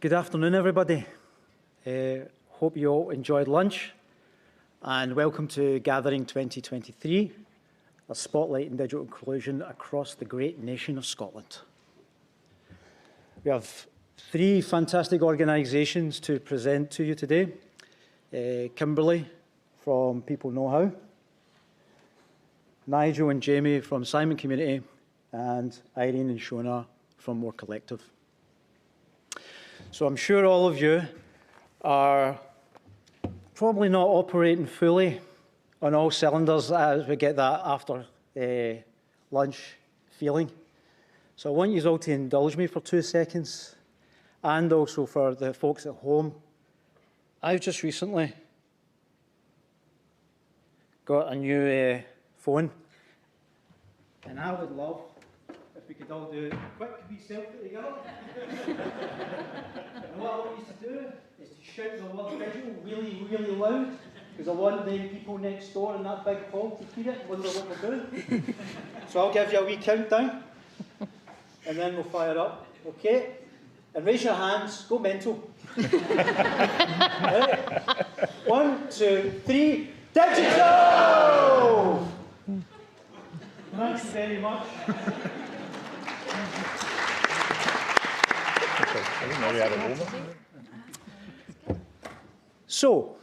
Good afternoon, everybody. Hope you all enjoyed lunch, and welcome to Gathering 2023, a spotlight in digital inclusion across the great nation of Scotland. We have three fantastic organisations to present to you today. Kimberly from People Know How, Nigel and Jamie from Simon Community, and Irene and Shona from More Collective. So I'm sure all of you are probably not operating fully on all cylinders as we get that after lunch feeling. So I want you all to indulge me for 2 seconds, and also for the folks at home. I've just recently got a new phone, and I would love if we could all do a quick wee selfie together. And what I want you to do is to shout the word digital really, really loud, because I want the people next door in that big hall to hear it and wonder what we're doing. So I'll give you a wee countdown, and then we'll fire up, okay? And raise your hands, go mental. Right. 1, 2, 3, digital! Thanks very much. So,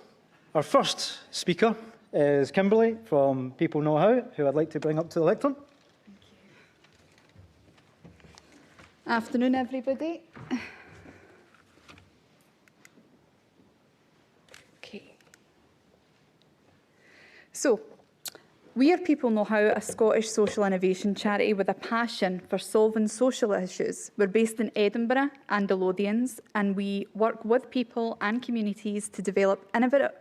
our first speaker is Kimberly from People Know How, who I'd like to bring up to the lectern. Afternoon, everybody. Okay. So, we are People Know How, a Scottish social innovation charity with a passion for solving social issues. We're based in Edinburgh and the Lothians, and we work with people and communities to develop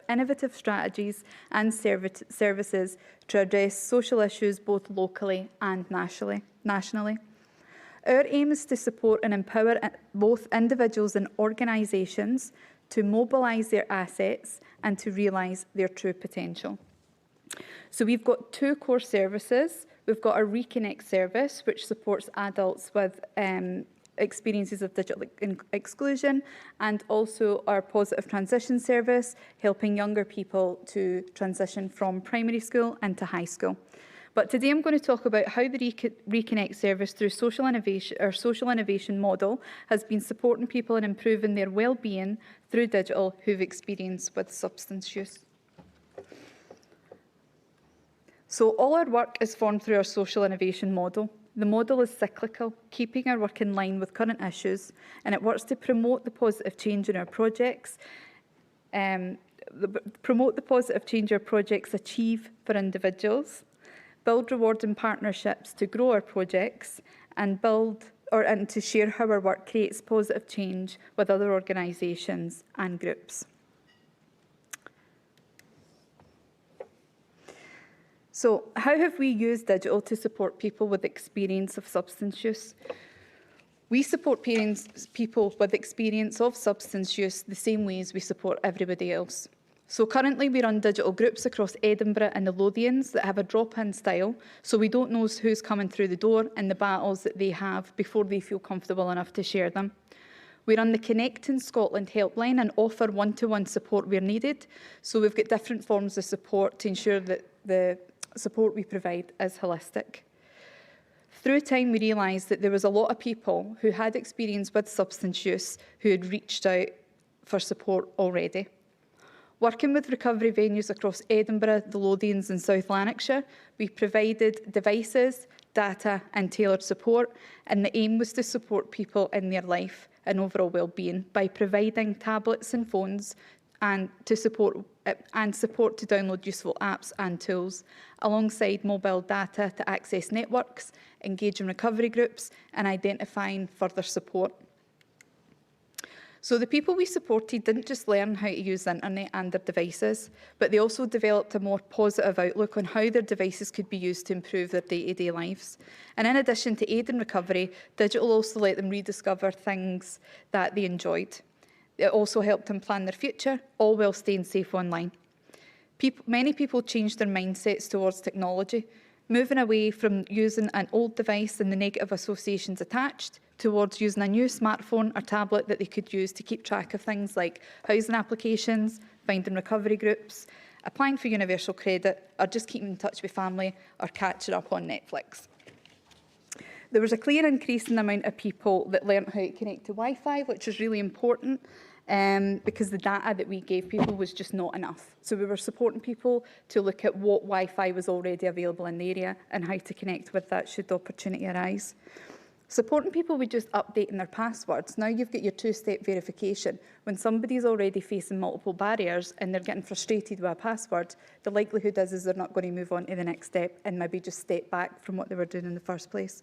innovative strategies and services to address social issues both locally and nationally. Our aim is to support and empower both individuals and organisations to mobilise their assets and to realise their true potential. So we've got 2 core services. We've got our Reconnect service, which supports adults with experiences of digital exclusion, and also our positive transition service, helping younger people to transition from primary school into high school. But today I'm going to talk about how the Reconnect service through social innovation model has been supporting people and improving their wellbeing through digital who've experienced with substance use. So all our work is formed through our social innovation model. The model is cyclical, keeping our work in line with current issues, and it works to promote the positive change in our projects, achieve for individuals, build rewarding partnerships to grow our projects, and to share how our work creates positive change with other organisations and groups. So, how have we used digital to support people with experience of substance use? We support people with experience of substance use the same way as we support everybody else. So currently we run digital groups across Edinburgh and the Lothians that have a drop-in style, so we don't know who's coming through the door and the battles that they have before they feel comfortable enough to share them. We run the Reconnect in Scotland helpline and offer one-to-one support where needed, so we've got different forms of support to ensure that the support we provide is holistic. Through time, we realised that there was a lot of people who had experience with substance use who had reached out for support already. Working with recovery venues across Edinburgh, the Lothians and South Lanarkshire, we provided devices, data and tailored support, and the aim was to support people in their life and overall wellbeing by providing tablets and phones and support to download useful apps and tools, alongside mobile data to access networks, engage in recovery groups and identifying further support. So the people we supported didn't just learn how to use the internet and their devices, but they also developed a more positive outlook on how their devices could be used to improve their day-to-day lives. And in addition to aid in recovery, digital also let them rediscover things that they enjoyed. It also helped them plan their future, all while staying safe online. Many people changed their mindsets towards technology, moving away from using an old device and the negative associations attached, towards using a new smartphone or tablet that they could use to keep track of things like housing applications, finding recovery groups, applying for universal credit, or just keeping in touch with family or catching up on Netflix. There was a clear increase in the amount of people that learnt how to connect to Wi-Fi, which was really important because the data that we gave people was just not enough. So we were supporting people to look at what Wi-Fi was already available in the area and how to connect with that should the opportunity arise. Supporting people with just updating their passwords. Now you've got your two-step verification. When somebody's already facing multiple barriers and they're getting frustrated with a password, the likelihood is they're not going to move on to the next step and maybe just step back from what they were doing in the first place.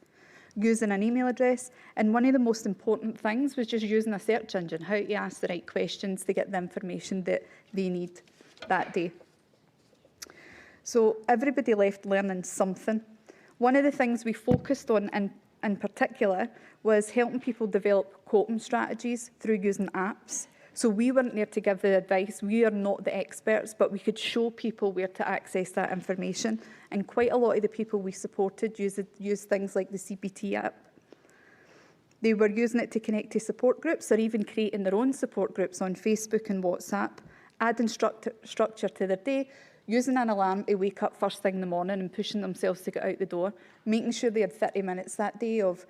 Using an email address, and one of the most important things was just using a search engine, how to ask the right questions to get the information that they need that day. So everybody left learning something. One of the things we focused on in particular was helping people develop coping strategies through using apps. So we weren't there to give the advice, we are not the experts, but we could show people where to access that information. And quite a lot of the people we supported used things like the CBT app. They were using it to connect to support groups or even creating their own support groups on Facebook and WhatsApp, adding structure to their day, using an alarm to wake up first thing in the morning and pushing themselves to get out the door, making sure they had 30 minutes that day of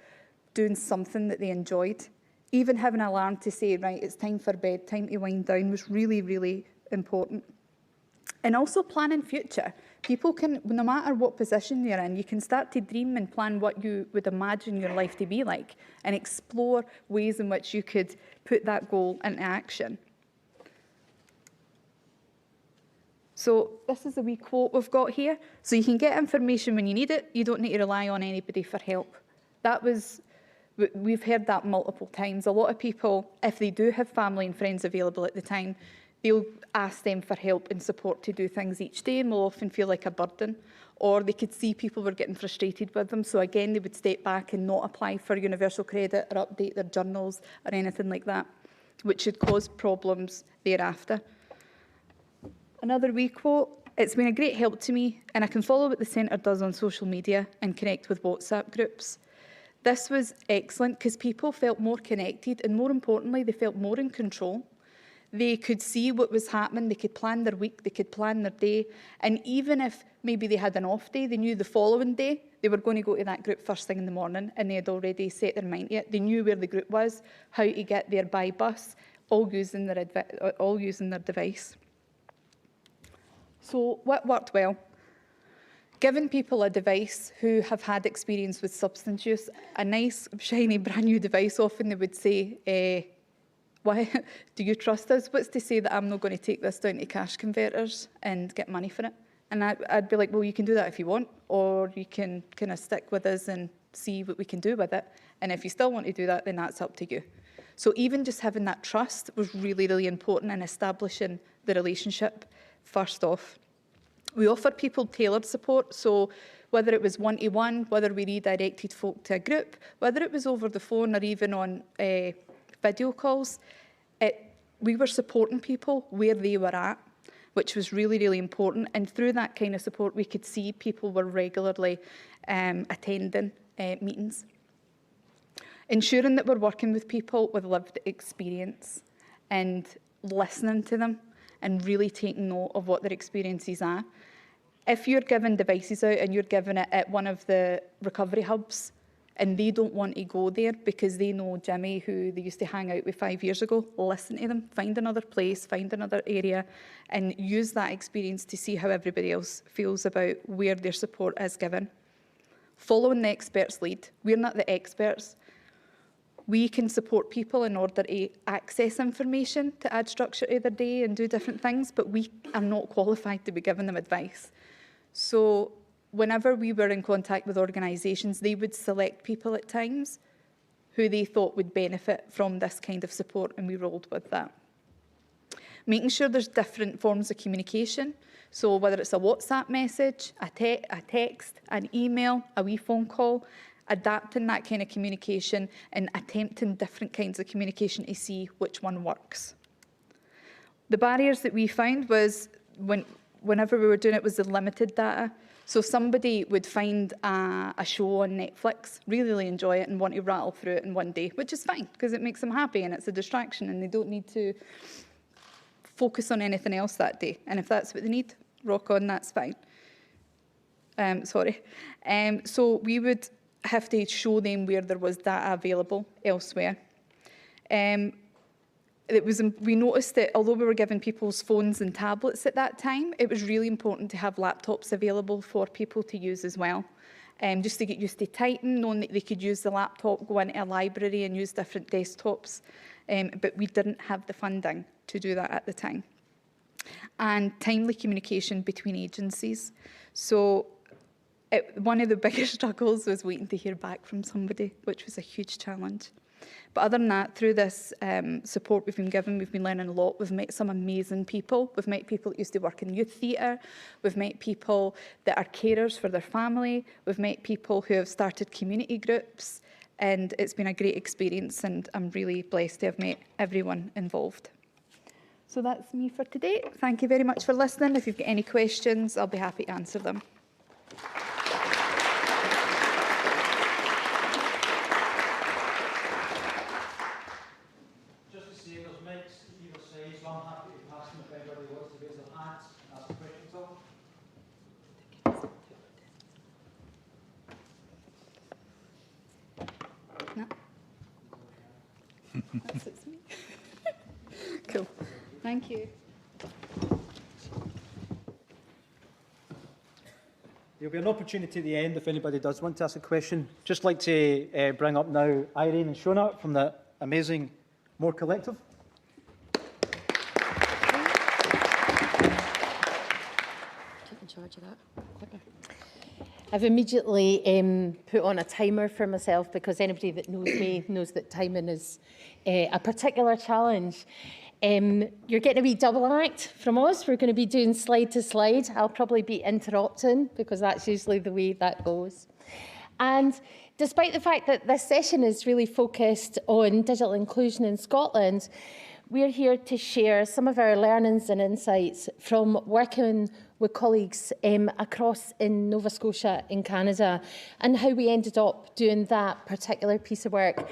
doing something that they enjoyed. Even having an alarm to say, right, it's time for bed, time to wind down was really, really important. And also planning future. People can, no matter what position you're in, you can start to dream and plan what you would imagine your life to be like and explore ways in which you could put that goal into action. So this is a wee quote we've got here. So you can get information when you need it. You don't need to rely on anybody for help. We've heard that multiple times. A lot of people, if they do have family and friends available at the time, they'll ask them for help and support to do things each day and will often feel like a burden. Or they could see people were getting frustrated with them. So again, they would step back and not apply for universal credit or update their journals or anything like that, which should cause problems thereafter. Another wee quote, it's been a great help to me and I can follow what the centre does on social media and connect with WhatsApp groups. This was excellent because people felt more connected and more importantly, they felt more in control. They could see what was happening, they could plan their week, they could plan their day. And even if maybe they had an off day, they knew the following day they were going to go to that group first thing in the morning and they had already set their mind to it. They knew where the group was, how to get there by bus, all using their device. So what worked well? Giving people a device who have had experience with substance use, a nice, shiny, brand new device, often they would say, why do you trust us? What's to say that I'm not going to take this down to cash converters and get money for it? And I'd be like, well, you can do that if you want, or you can kind of stick with us and see what we can do with it. And if you still want to do that, then that's up to you. So even just having that trust was really, really important in establishing the relationship first off. We offered people tailored support, so whether it was one-to-one, whether we redirected folk to a group, whether it was over the phone or even on video calls, we were supporting people where they were at, which was really, really important. And through that kind of support, we could see people were regularly attending meetings. Ensuring that we're working with people with lived experience and listening to them and really taking note of what their experiences are. If you're giving devices out and you're giving it at one of the recovery hubs and they don't want to go there because they know Jimmy, who they used to hang out with 5 years ago, listen to them, find another place, find another area and use that experience to see how everybody else feels about where their support is given. Following the expert's lead. We're not the experts. We can support people in order to access information, to add structure to their day and do different things, but we are not qualified to be giving them advice. So whenever we were in contact with organisations, they would select people at times who they thought would benefit from this kind of support, and we rolled with that. Making sure there's different forms of communication. So whether it's a WhatsApp message, a text, an email, a wee phone call, adapting that kind of communication and attempting different kinds of communication to see which one works. The barriers that we found was, whenever we were doing it, was the limited data. So somebody would find a show on Netflix, really enjoy it and want to rattle through it in one day, which is fine because it makes them happy and it's a distraction and they don't need to focus on anything else that day. And if that's what they need, rock on, that's fine. So we would have to show them where there was data available elsewhere. We noticed that although we were giving people's phones and tablets at that time, it was really important to have laptops available for people to use as well. Just to get used to typing, knowing that they could use the laptop, go into a library and use different desktops. But we didn't have the funding to do that at the time. And timely communication between agencies. So one of the biggest struggles was waiting to hear back from somebody, which was a huge challenge. But other than that, through this support we've been given, we've been learning a lot. We've met some amazing people. We've met people that used to work in youth theatre. We've met people that are carers for their family. We've met people who have started community groups. And it's been a great experience, and I'm really blessed to have met everyone involved. So that's me for today. Thank you very much for listening. If you've got any questions, I'll be happy to answer them. No. That suits me. Cool. Thank you. There'll be an opportunity at the end if anybody does want to ask a question. Just like to bring up now Irene and Shona from the amazing More Collective. Take in charge of that. I've immediately put on a timer for myself because anybody that knows me knows that timing is a particular challenge. You're getting a wee double act from us. We're going to be doing slide to slide. I'll probably be interrupting because that's usually the way that goes. And despite the fact that this session is really focused on digital inclusion in Scotland, we're here to share some of our learnings and insights from working with colleagues across in Nova Scotia in Canada and how we ended up doing that particular piece of work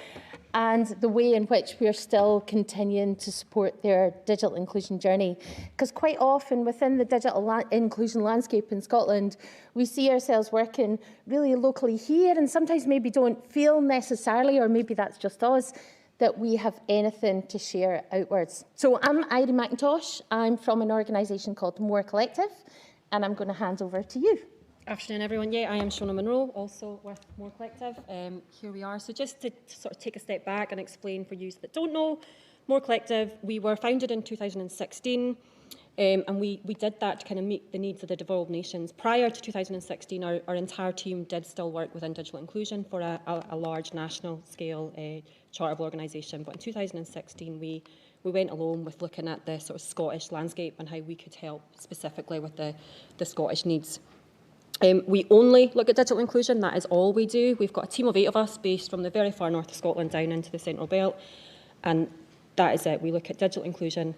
and the way in which we're still continuing to support their digital inclusion journey. Because quite often within the digital inclusion landscape in Scotland, we see ourselves working really locally here and sometimes maybe don't feel necessarily, or maybe that's just us, that we have anything to share outwards. So I'm Irene McIntosh. I'm from an organisation called More Collective, and I'm going to hand over to you. Afternoon, everyone. Yeah, I am Shona Munro, also with More Collective. Here we are. So just to sort of take a step back and explain for you that don't know, More Collective, we were founded in 2016, and we did that to kind of meet the needs of the devolved nations. Prior to 2016, our entire team did still work within digital inclusion for a large national scale charitable organisation. But in 2016, we went alone with looking at the sort of Scottish landscape and how we could help specifically with the Scottish needs. We only look at digital inclusion, that is all we do. We've got a team of 8 of us based from the very far north of Scotland down into the Central Belt, and that is it. We look at digital inclusion,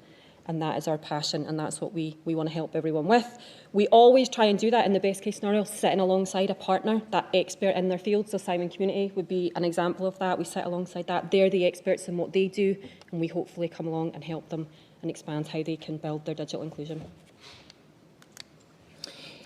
and that is our passion, and that's what we want to help everyone with. We always try and do that in the best case scenario, sitting alongside a partner, that expert in their field. So Simon Community would be an example of that. We sit alongside that. They're the experts in what they do, and we hopefully come along and help them and expand how they can build their digital inclusion.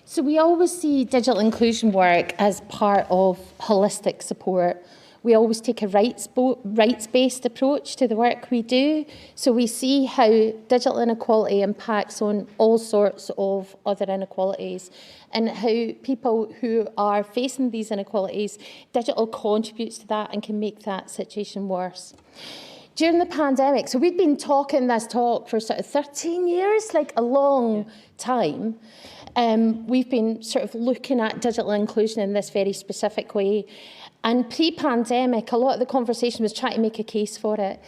So we always see digital inclusion work as part of holistic support. We always take a rights-based approach to the work we do. So we see how digital inequality impacts on all sorts of other inequalities and how people who are facing these inequalities, digital contributes to that and can make that situation worse. During the pandemic, so we'd been talking this talk for sort of 13 years, like a long time. We've been sort of looking at digital inclusion in this very specific way. And pre-pandemic, a lot of the conversation was trying to make a case for it.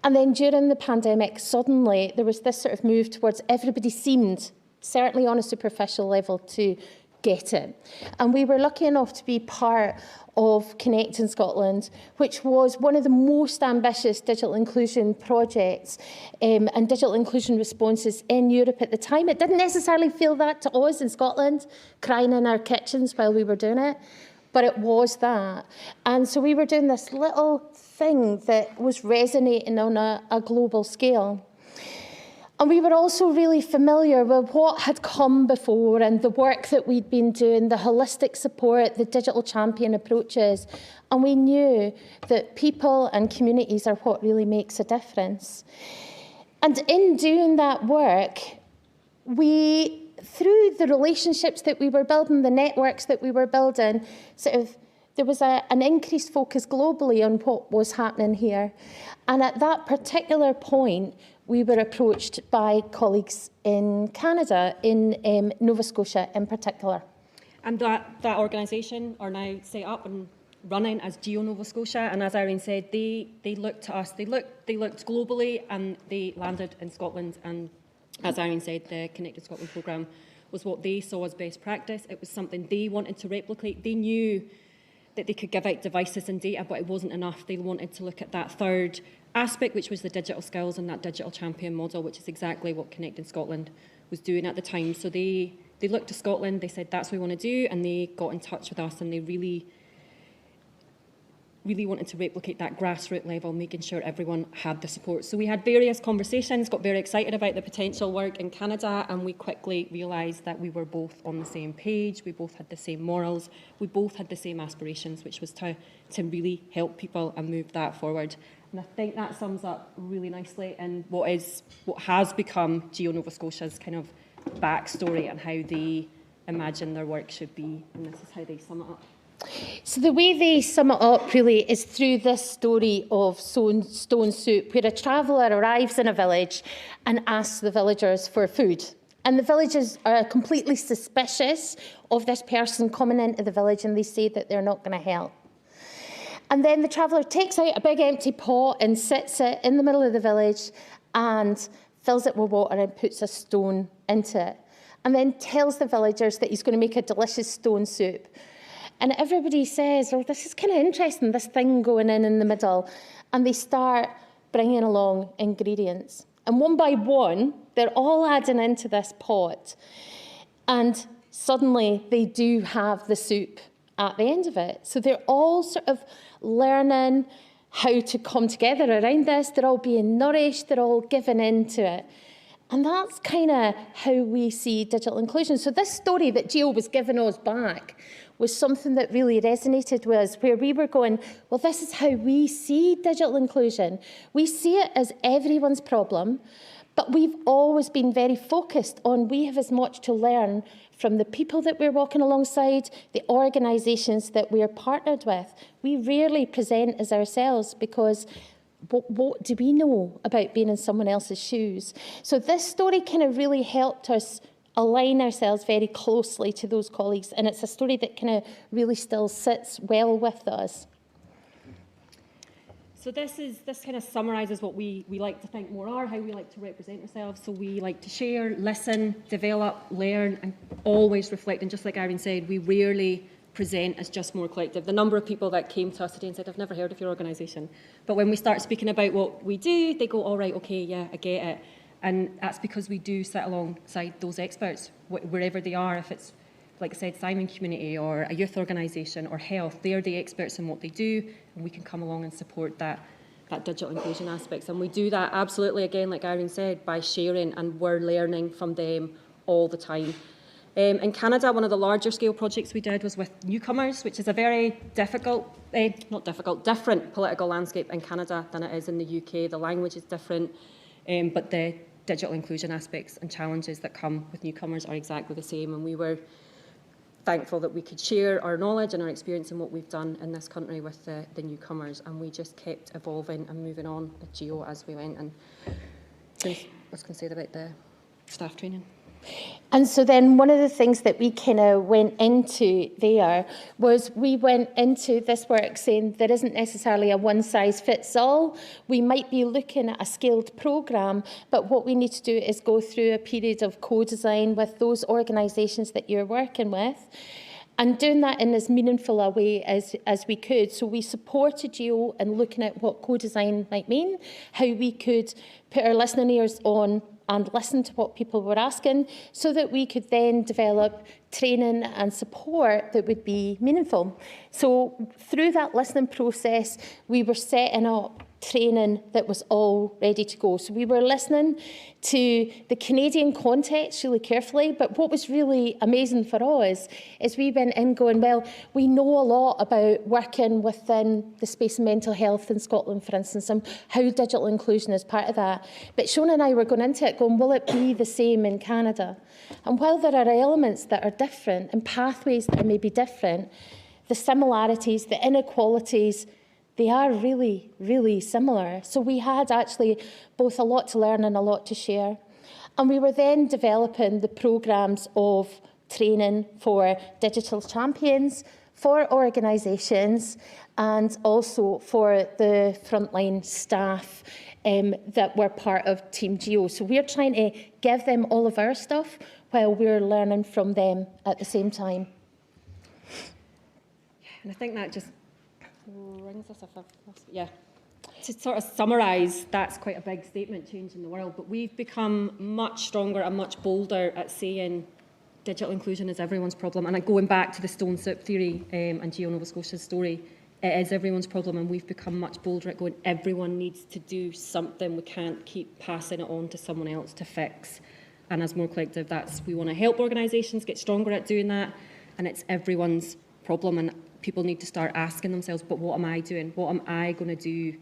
And then during the pandemic, suddenly there was this sort of move towards everybody seemed, certainly on a superficial level, to get it. And we were lucky enough to be part of Connect in Scotland, which was one of the most ambitious digital inclusion projects and digital inclusion responses in Europe at the time. It didn't necessarily feel that to us in Scotland, crying in our kitchens while we were doing it, but it was that. And so we were doing this little thing that was resonating on a global scale. And we were also really familiar with what had come before and the work that we'd been doing, the holistic support, the digital champion approaches. And we knew that people and communities are what really makes a difference. And in doing that work, through the relationships that we were building, the networks that we were building, there was an increased focus globally on what was happening here. And at that particular point, we were approached by colleagues in Canada, in Nova Scotia in particular. And that organisation are now set up and running as Geo Nova Scotia. And as Irene said, they looked to us. They looked globally, and they landed in Scotland. And as Irene said, the Connected Scotland programme was what they saw as best practice. It was something they wanted to replicate. They knew that they could give out devices and data, but it wasn't enough. They wanted to look at that third aspect, which was the digital skills and that digital champion model, which is exactly what Connect in Scotland was doing at the time. So they looked to Scotland, they said, that's what we want to do, and they got in touch with us, and they really wanted to replicate that grassroots level, making sure everyone had the support. So we had various conversations, got very excited about the potential work in Canada, and we quickly realised that we were both on the same page, we both had the same morals, we both had the same aspirations, which was to really help people and move that forward. And I think that sums up really nicely in what has become Geo Nova Scotia's kind of backstory and how they imagine their work should be, and this is how they sum it up. So the way they sum it up really is through this story of stone soup, where a traveller arrives in a village and asks the villagers for food. And the villagers are completely suspicious of this person coming into the village, and they say that they're not going to help. And then the traveller takes out a big empty pot and sits it in the middle of the village and fills it with water and puts a stone into it. And then tells the villagers that he's going to make a delicious stone soup. And everybody says, oh, this is kind of interesting, this thing going in the middle. And they start bringing along ingredients. And one by one, they're all adding into this pot. And suddenly they do have the soup at the end of it. So they're all sort of learning how to come together around this. They're all being nourished. They're all giving into it. And that's kind of how we see digital inclusion. So this story that Geo was giving us back was something that really resonated with us, where we were going, well, this is how we see digital inclusion. We see it as everyone's problem, but we've always been very focused on we have as much to learn from the people that we're walking alongside, the organisations that we're partnered with. We rarely present as ourselves because what do we know about being in someone else's shoes? So this story kind of really helped us align ourselves very closely to those colleagues, and it's a story that kind of really still sits well with us. So this kind of summarises what we like to think more are, how we like to represent ourselves. So we like to share, listen, develop, learn, and always reflect. And just like Irene said, we rarely present as just More Collective. The number of people that came to us today and said, I've never heard of your organisation. But when we start speaking about what we do, they go, all right, okay, yeah, I get it. And that's because we do sit alongside those experts, wherever they are, if it's, like I said, Simon Community or a youth organisation or health, they're the experts in what they do, and we can come along and support that digital inclusion aspects. And we do that absolutely, again, like Irene said, by sharing, and we're learning from them all the time. In Canada, one of the larger scale projects we did was with newcomers, which is a very different political landscape in Canada than it is in the UK. The language is different, but the digital inclusion aspects and challenges that come with newcomers are exactly the same. And we were thankful that we could share our knowledge and our experience in what we've done in this country with the newcomers, and we just kept evolving and moving on with Geo as we went. And I was going to say about the staff training. And so then one of the things that we kind of went into there was we went into this work saying there isn't necessarily a one-size-fits-all. We might be looking at a scaled programme, but what we need to do is go through a period of co-design with those organisations that you're working with, and doing that in as meaningful a way as we could. So we supported you in looking at what co-design might mean, how we could put our listening ears on and listen to what people were asking, so that we could then develop training and support that would be meaningful. So through that listening process, we were setting up training that was all ready to go. So we were listening to the Canadian context really carefully, but what was really amazing for us is we went in going, well, we know a lot about working within the space of mental health in Scotland, for instance, and how digital inclusion is part of that. But Shona and I were going into it going, will it be the same in Canada? And while there are elements that are different and pathways that are maybe different, the similarities, the inequalities, they are really, really similar. So we had actually both a lot to learn and a lot to share. And we were then developing the programmes of training for digital champions, for organisations, and also for the frontline staff that were part of Team Geo. So we're trying to give them all of our stuff while we're learning from them at the same time. And I think that just brings us to sort of summarise, that's quite a big statement, changing the world, but we've become much stronger and much bolder at saying digital inclusion is everyone's problem. And going back to the stone soup theory and Geo Nova Scotia's story, it is everyone's problem, and we've become much bolder at going, everyone needs to do something. We can't keep passing it on to someone else to fix. And as More Collective, we want to help organisations get stronger at doing that, and it's everyone's problem. And people need to start asking themselves, but what am I doing? What am I going to do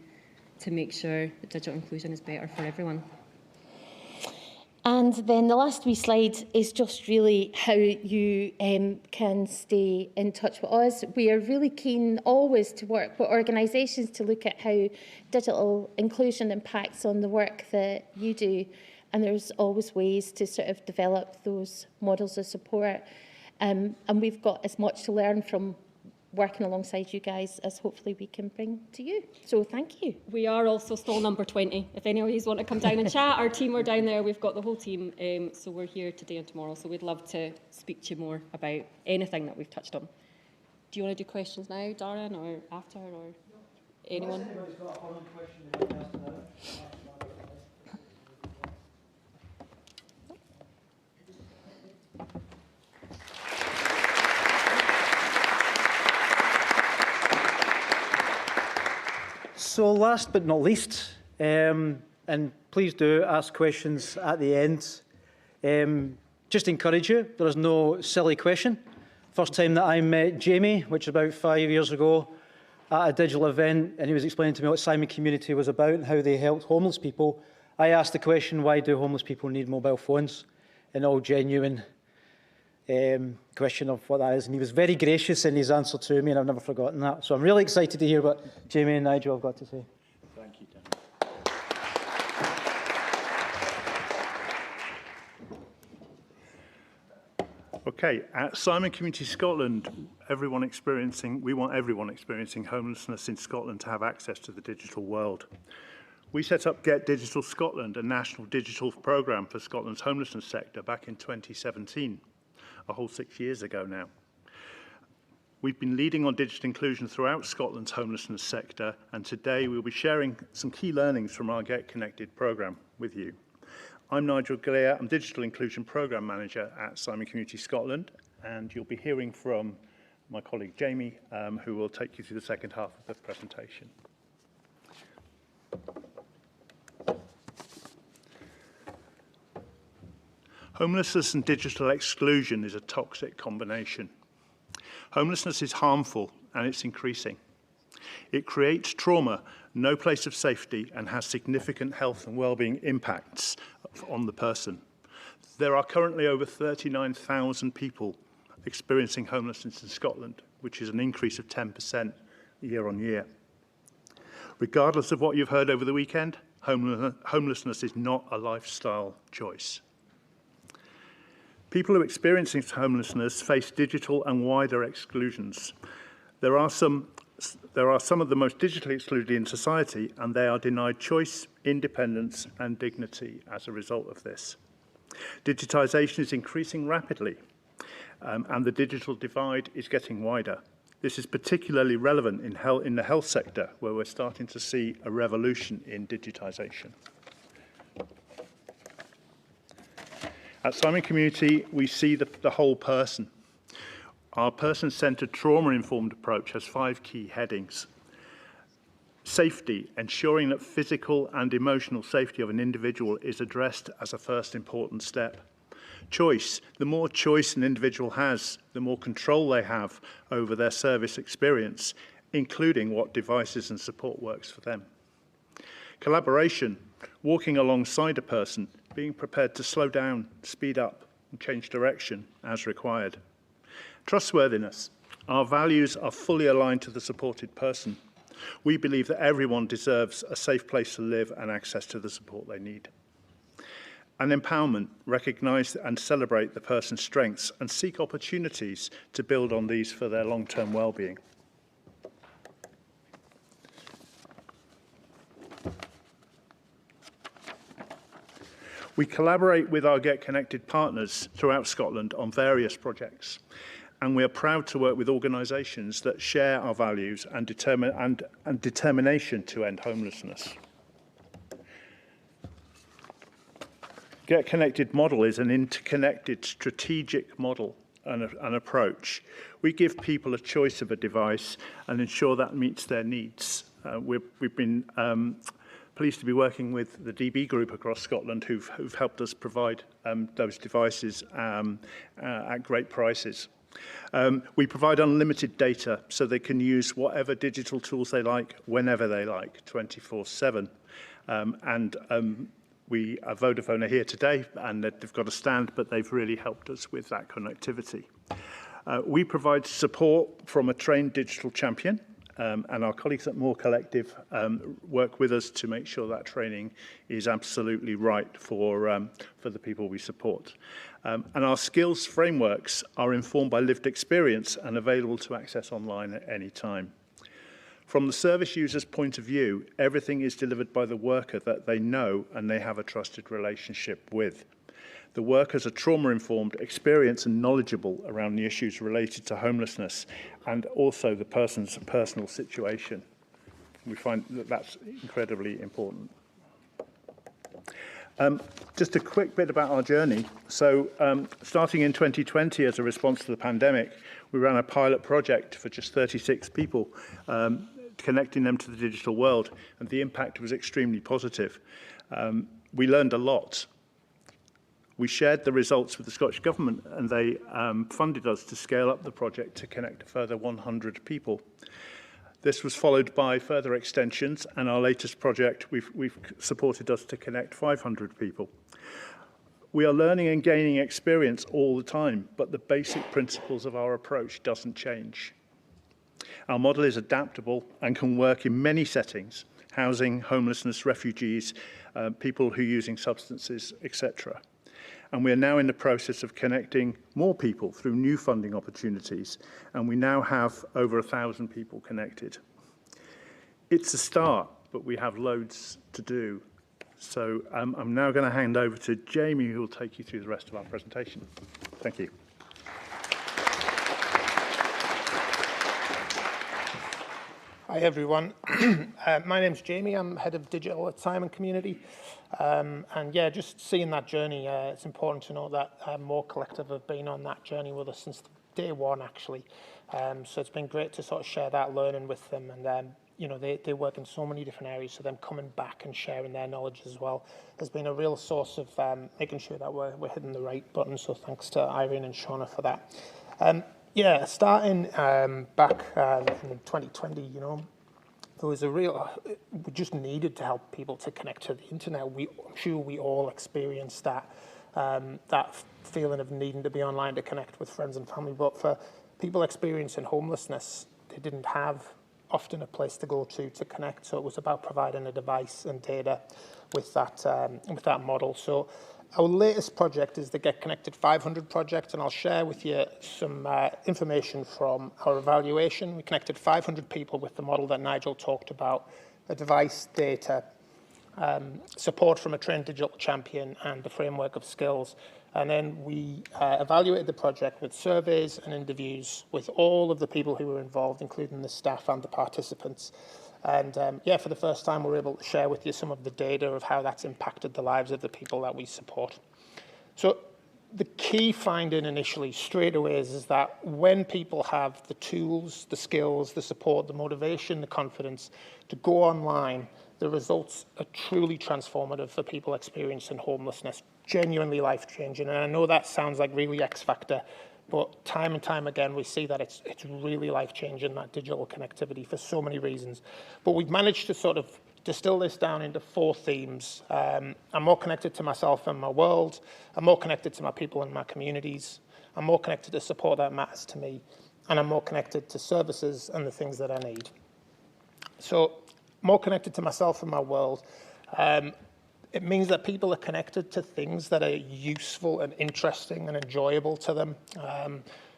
to make sure that digital inclusion is better for everyone? And then the last wee slide is just really how you can stay in touch with us. We are really keen always to work with organisations to look at how digital inclusion impacts on the work that you do. And there's always ways to sort of develop those models of support. And we've got as much to learn from working alongside you guys as hopefully we can bring to you. So thank you. We are also stall number 20. If any of you want to come down and chat, our team are down there. We've got the whole team. So we're here today and tomorrow. So we'd love to speak to you more about anything that we've touched on. Do you want to do questions now, Darren, or after, or anyone? So last but not least, and please do ask questions at the end. Just encourage you, there is no silly question. First time that I met Jamie, which was about 5 years ago, at a digital event, and he was explaining to me what Simon Community was about and how they helped homeless people. I asked the question, why do homeless people need mobile phones? An all genuine question of what that is, and he was very gracious in his answer to me, and I've never forgotten that. So I'm really excited to hear what Jamie and Nigel have got to say. Thank you, Dan. Okay, at Simon Community Scotland, we want everyone experiencing homelessness in Scotland to have access to the digital world. We set up Get Digital Scotland, a national digital programme for Scotland's homelessness sector, back in 2017. A whole 6 years ago now. We've been leading on digital inclusion throughout Scotland's homelessness sector, and today we'll be sharing some key learnings from our Get Connected programme with you. I'm Nigel Galea, I'm Digital Inclusion Programme Manager at Simon Community Scotland, and you'll be hearing from my colleague Jamie, who will take you through the second half of the presentation. Homelessness and digital exclusion is a toxic combination. Homelessness is harmful and it's increasing. It creates trauma, no place of safety, and has significant health and wellbeing impacts on the person. There are currently over 39,000 people experiencing homelessness in Scotland, which is an increase of 10% year on year. Regardless of what you've heard over the weekend, homelessness is not a lifestyle choice. People who are experiencing homelessness face digital and wider exclusions. There are some of the most digitally excluded in society, and they are denied choice, independence and dignity as a result of this. Digitisation is increasing rapidly, and the digital divide is getting wider. This is particularly relevant in the health sector, where we're starting to see a revolution in digitisation. At Simon Community, we see the whole person. Our person-centred, trauma-informed approach has 5 key headings. Safety, ensuring that physical and emotional safety of an individual is addressed as a first important step. Choice, the more choice an individual has, the more control they have over their service experience, including what devices and support works for them. Collaboration, walking alongside a person, being prepared to slow down, speed up, and change direction as required. Trustworthiness, our values are fully aligned to the supported person. We believe that everyone deserves a safe place to live and access to the support they need. And empowerment, recognise and celebrate the person's strengths and seek opportunities to build on these for their long-term well-being. We collaborate with our Get Connected partners throughout Scotland on various projects, and we are proud to work with organisations that share our values and determination to end homelessness. Get Connected model is an interconnected strategic model and an approach. We give people a choice of a device and ensure that meets their needs. We've been pleased to be working with the DB group across Scotland who've helped us provide those devices at great prices. We provide unlimited data so they can use whatever digital tools they like, whenever they like, 24/7. Vodafone are here today, and they've got a stand, but they've really helped us with that connectivity. We provide support from a trained digital champion, and our colleagues at More Collective work with us to make sure that training is absolutely right for the people we support. And our skills frameworks are informed by lived experience and available to access online at any time. From the service user's point of view, everything is delivered by the worker that they know and they have a trusted relationship with. The workers are trauma-informed, experienced and knowledgeable around the issues related to homelessness and also the person's personal situation. We find that that's incredibly important. Just a quick bit about our journey. So starting in 2020 as a response to the pandemic, we ran a pilot project for just 36 people, connecting them to the digital world, and the impact was extremely positive. We learned a lot. We shared the results with the Scottish Government, and they funded us to scale up the project to connect a further 100 people. This was followed by further extensions, and our latest project, we've supported us to connect 500 people. We are learning and gaining experience all the time, but the basic principles of our approach doesn't change. Our model is adaptable and can work in many settings: housing, homelessness, refugees, people who are using substances, etc. And we are now in the process of connecting more people through new funding opportunities, and we now have over 1,000 people connected. It's a start, but we have loads to do. So I'm now going to hand over to Jamie, who will take you through the rest of our presentation. Thank you. Hi everyone, my name's Jamie, I'm Head of Digital at Simon Community, and yeah, just seeing that journey, it's important to know that More Collective have been on that journey with us since day one actually, so it's been great to sort of share that learning with them, and you know, they work in so many different areas, so them coming back and sharing their knowledge as well has been a real source of making sure that we're hitting the right button, so thanks to Irene and Shauna for that. Yeah, starting back in 2020, you know, there was a real, we just needed to help people to connect to the internet. I'm sure we all experienced that, that feeling of needing to be online to connect with friends and family. But for people experiencing homelessness, they didn't have often a place to go to connect. So it was about providing a device and data with that model. So our latest project is the Get Connected 500 project, and I'll share with you some information from our evaluation. We connected 500 people with the model that Nigel talked about, a device, data, support from a trained digital champion, and the framework of skills. And then we evaluated the project with surveys and interviews with all of the people who were involved, including the staff and the participants. And yeah, for the first time, we're able to share with you some of the data of how that's impacted the lives of the people that we support. So the key finding initially, straight away, is that when people have the tools, the skills, the support, the motivation, the confidence to go online, the results are truly transformative for people experiencing homelessness, genuinely life-changing. And I know that sounds like really X factor, but time and time again, we see that it's really life-changing, that digital connectivity, for so many reasons. But we've managed to sort of distill this down into 4 themes. I'm more connected to myself and my world. I'm more connected to my people and my communities. I'm more connected to support that matters to me. And I'm more connected to services and the things that I need. So more connected to myself and my world. It means that people are connected to things that are useful and interesting and enjoyable to them.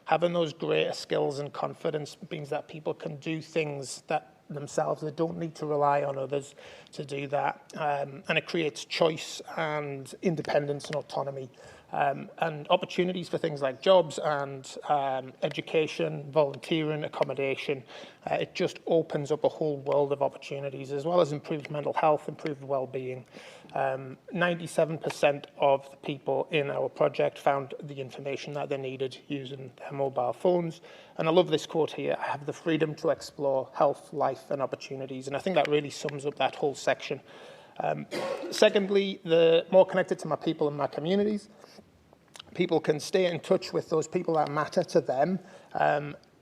Having those greater skills and confidence means that people can do things that themselves. They don't need to rely on others to do that. And it creates choice and independence and autonomy. And opportunities for things like jobs and education, volunteering, accommodation. It just opens up a whole world of opportunities, as well as improved mental health, improved well-being. 97% of the people in our project found the information that they needed using their mobile phones. And I love this quote here: "I have the freedom to explore health, life, and opportunities." And I think that really sums up that whole section. Secondly, the more connected to my people and my communities. People can stay in touch with those people that matter to them.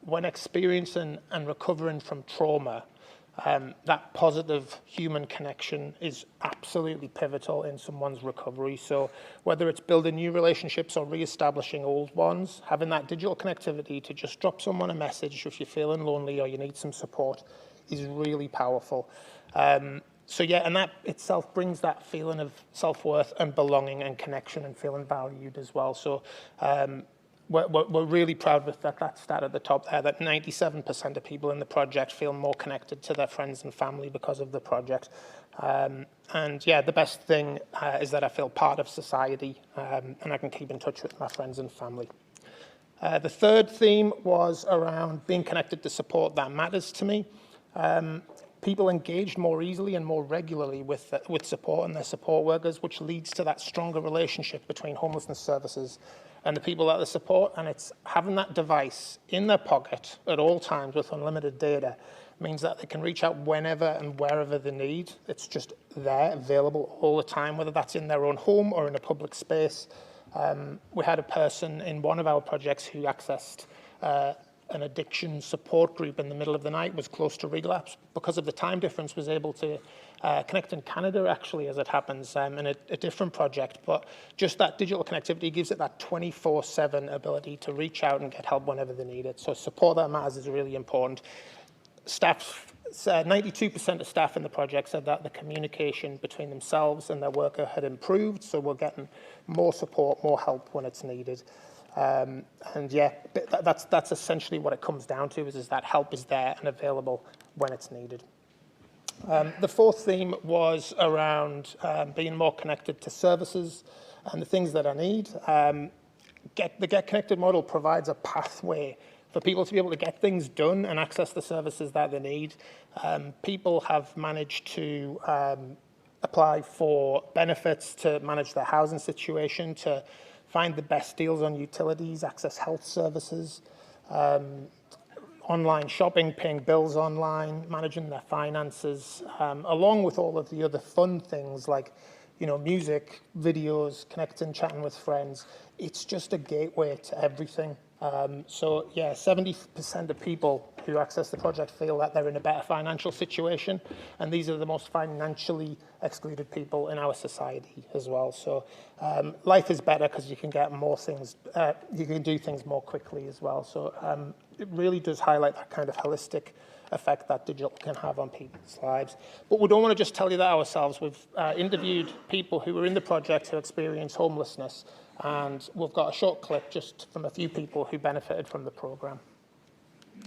When experiencing and recovering from trauma, that positive human connection is absolutely pivotal in someone's recovery. So whether it's building new relationships or re-establishing old ones, having that digital connectivity to just drop someone a message if you're feeling lonely or you need some support is really powerful. So yeah, and that itself brings that feeling of self-worth and belonging and connection and feeling valued as well. So we're really proud with that stat at the top there, that 97% of people in the project feel more connected to their friends and family because of the project. And yeah, the best thing is that I feel part of society, and I can keep in touch with my friends and family. The third theme was around being connected to support that matters to me. People engaged more easily and more regularly with support and their support workers, which leads to that stronger relationship between homelessness services and the people that they support. And it's having that device in their pocket at all times with unlimited data means that they can reach out whenever and wherever they need. It's just there, available all the time, whether that's in their own home or in a public space. We had a person in one of our projects who accessed an addiction support group in the middle of the night, was close to relapse. Because of the time difference, was able to connect in Canada, actually, as it happens, in a different project. But just that digital connectivity gives it that 24/7 ability to reach out and get help whenever they need it. So support that matters is really important. Staff, 92% of staff in the project said that the communication between themselves and their worker had improved, so we're getting more support, more help when it's needed. And yeah, that's essentially what it comes down to, is that help is there and available when it's needed. The fourth theme was around being more connected to services and the things that I need. The Get Connected model provides a pathway for people to be able to get things done and access the services that they need. People have managed to apply for benefits, to manage their housing situation, to find the best deals on utilities, access health services, online shopping, paying bills online, managing their finances, along with all of the other fun things like, music, videos, connecting, chatting with friends. It's just a gateway to everything. So yeah, 70% of people who access the project feel that they're in a better financial situation, and these are the most financially excluded people in our society as well. So life is better because you can get more things, you can do things more quickly as well. So it really does highlight that kind of holistic effect that digital can have on people's lives. But we don't want to just tell you that ourselves. We've interviewed people who were in the project who experienced homelessness, and we've got a short clip just from a few people who benefited from the programme.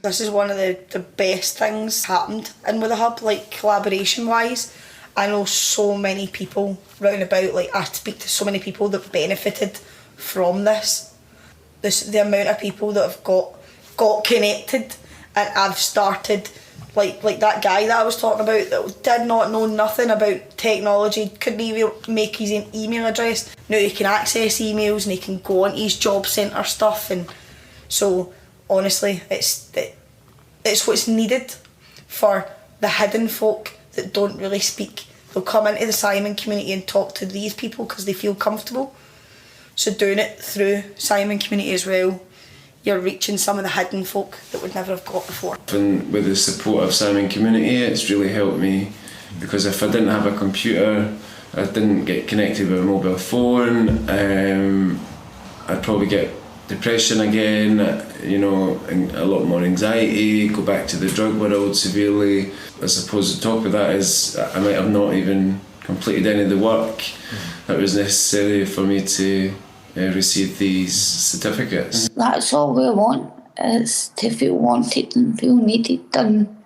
This is one of the best things happened in with the hub, like collaboration wise. I know so many people round about, like I speak to so many people that benefited from this. The amount of people that have got connected, and I've started, like that guy that I was talking about that did not know nothing about technology, couldn't even make his email address. Now he can access emails and he can go on his job centre stuff, and so honestly, it's what's needed for the hidden folk that don't really speak. They'll come into the Simon community and talk to these people because they feel comfortable. So doing it through Simon community as well, you're reaching some of the hidden folk that would never have got before. And with the support of Simon community, it's really helped me, because if I didn't have a computer, I didn't get connected with a mobile phone, I'd probably get depression again, you know, and a lot more anxiety, go back to the drug world severely. I suppose the top of that is I might have not even completed any of the work that was necessary for me to receive these certificates. That's all we want, is to feel wanted and feel needed in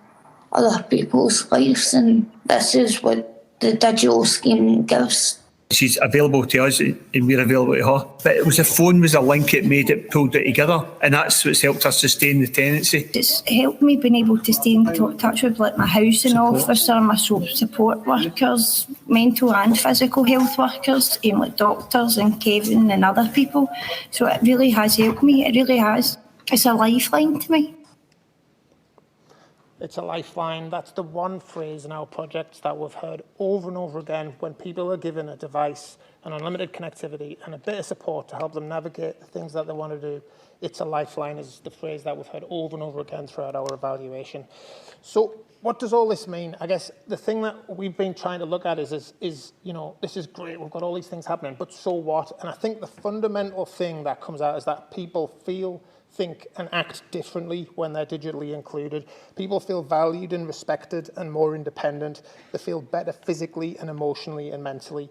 other people's lives, and this is what the digital scheme gives. She's available to us and we're available to her. But it was the phone was a link, it made it, pulled it together, and that's what's helped us sustain the tenancy. It's helped me being able to stay in touch with like my housing officer, my support workers, mental and physical health workers, like doctors and Kevin and other people. So it really has helped me, it really has. It's a lifeline to me. It's a lifeline. That's the one phrase in our projects that we've heard over and over again when people are given a device and unlimited connectivity and a bit of support to help them navigate the things that they want to do. It's a lifeline is the phrase that we've heard over and over again throughout our evaluation. So what does all this mean? I guess the thing that we've been trying to look at is you know, this is great, we've got all these things happening, but so what? And I think the fundamental thing that comes out is that people feel, think and act differently when they're digitally included. People feel valued and respected and more independent. They feel better physically and emotionally and mentally.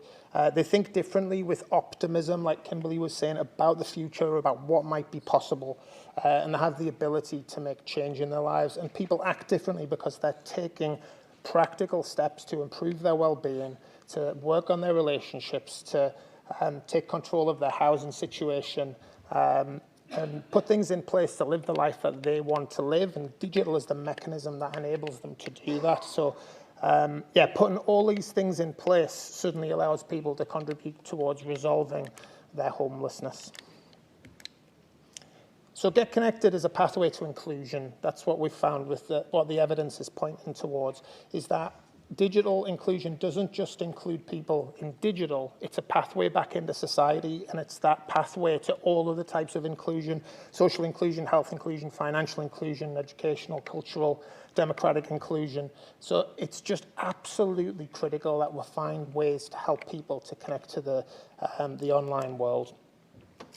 They think differently with optimism, like Kimberly was saying, about the future, about what might be possible, and they have the ability to make change in their lives. And people act differently because they're taking practical steps to improve their well-being, to work on their relationships, to take control of their housing situation, and put things in place to live the life that they want to live, and digital is the mechanism that enables them to do that. So yeah, putting all these things in place certainly allows people to contribute towards resolving their homelessness. So Get Connected is a pathway to inclusion. That's what we've found with what the evidence is pointing towards, is that digital inclusion doesn't just include people in digital, it's a pathway back into society, and it's that pathway to all of the types of inclusion: social inclusion, health inclusion, financial inclusion, educational, cultural, democratic inclusion. So it's just absolutely critical that we find ways to help people to connect to the online world.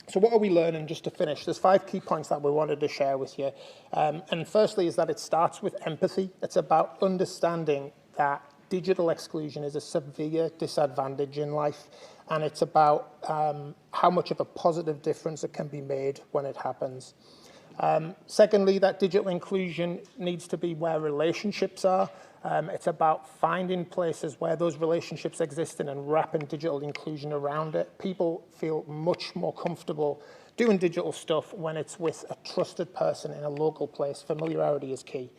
So what are we learning, just to finish? There's 5 key points that we wanted to share with you. And firstly is that it starts with empathy. It's about understanding that digital exclusion is a severe disadvantage in life, and it's about how much of a positive difference it can be made when it happens. Secondly, that digital inclusion needs to be where relationships are. It's about finding places where those relationships exist and wrapping digital inclusion around it. People feel much more comfortable doing digital stuff when it's with a trusted person in a local place. Familiarity is key.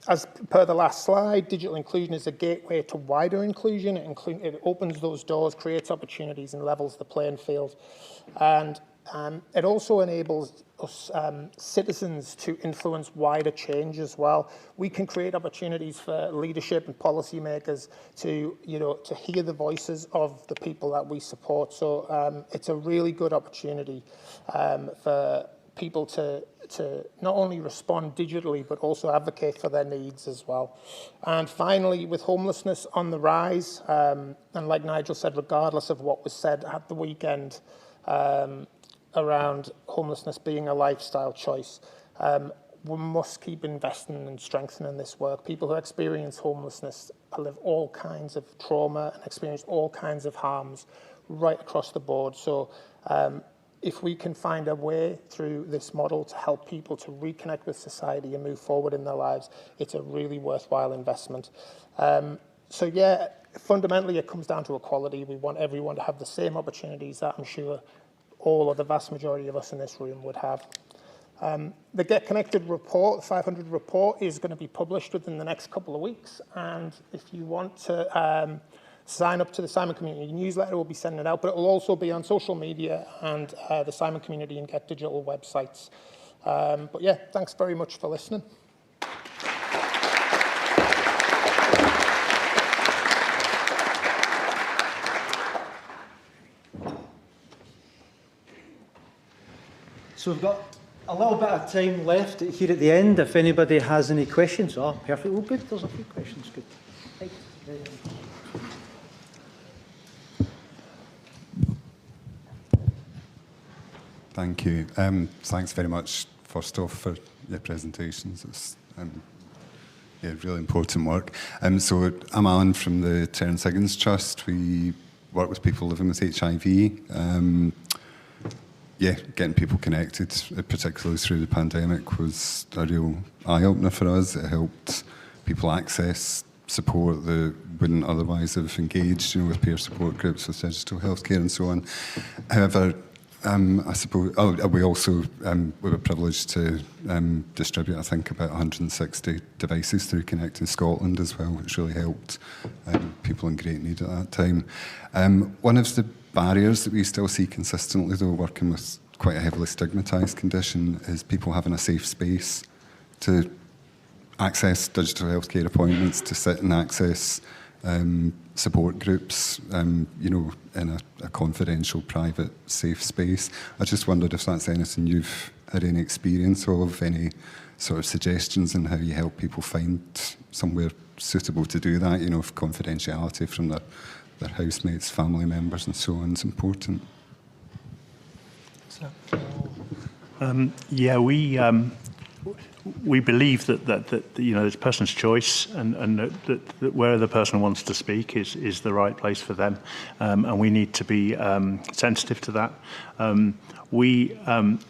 As per the last slide, digital inclusion is a gateway to wider inclusion. It opens those doors, creates opportunities, and levels the playing field. And it also enables us citizens to influence wider change as well. We can create opportunities for leadership and policymakers to, to hear the voices of the people that we support. So it's a really good opportunity for people to not only respond digitally, but also advocate for their needs as well. And finally, with homelessness on the rise, and like Nigel said, regardless of what was said at the weekend around homelessness being a lifestyle choice, we must keep investing and strengthening this work. People who experience homelessness live all kinds of trauma and experience all kinds of harms right across the board. So if we can find a way through this model to help people to reconnect with society and move forward in their lives, it's a really worthwhile investment. So yeah, fundamentally it comes down to equality. We want everyone to have the same opportunities that I'm sure all or the vast majority of us in this room would have. The Get Connected report, the 500 report, is going to be published within the next couple of weeks. And if you want to sign up to the Simon Community newsletter, we'll be sending it out, but it will also be on social media and the Simon Community and Get Digital websites. But yeah, thanks very much for listening. So we've got a little bit of time left here at the end if anybody has any questions. Oh, perfect. Oh, good. There's a few questions. Good. Right. Thank you. Thanks very much, first off, for your presentations. It's yeah, really important work. So I'm Alan from the Terence Higgins Trust. We work with people living with HIV. Yeah, getting people connected, particularly through the pandemic, was a real eye-opener for us. It helped people access support that wouldn't otherwise have engaged, with peer support groups, with digital healthcare and so on. However, I suppose we also we were privileged to distribute, I think, about 160 devices through Reconnect in Scotland as well, which really helped people in great need at that time. One of the barriers that we still see consistently, though, working with quite a heavily stigmatised condition, is people having a safe space to access digital healthcare appointments, to sit and access support groups, in a confidential, private, safe space. I just wondered if that's anything you've had any experience of, any sort of suggestions on how you help people find somewhere suitable to do that, if confidentiality from their housemates, family members and so on is important. Yeah, we believe that it's person's choice, and that where the person wants to speak is the right place for them, and we need to be sensitive to that. We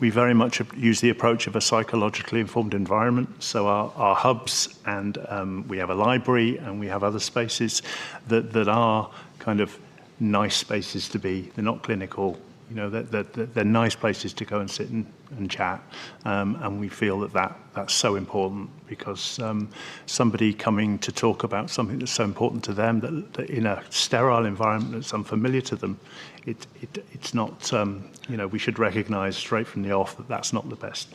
very much use the approach of a psychologically informed environment. So our hubs, and we have a library, and we have other spaces that are kind of nice spaces to be. They're not clinical. They're nice places to go and sit and chat, and we feel that's so important, because somebody coming to talk about something that's so important to them, that in a sterile environment that's unfamiliar to them, it's not. We should recognise straight from the off that that's not the best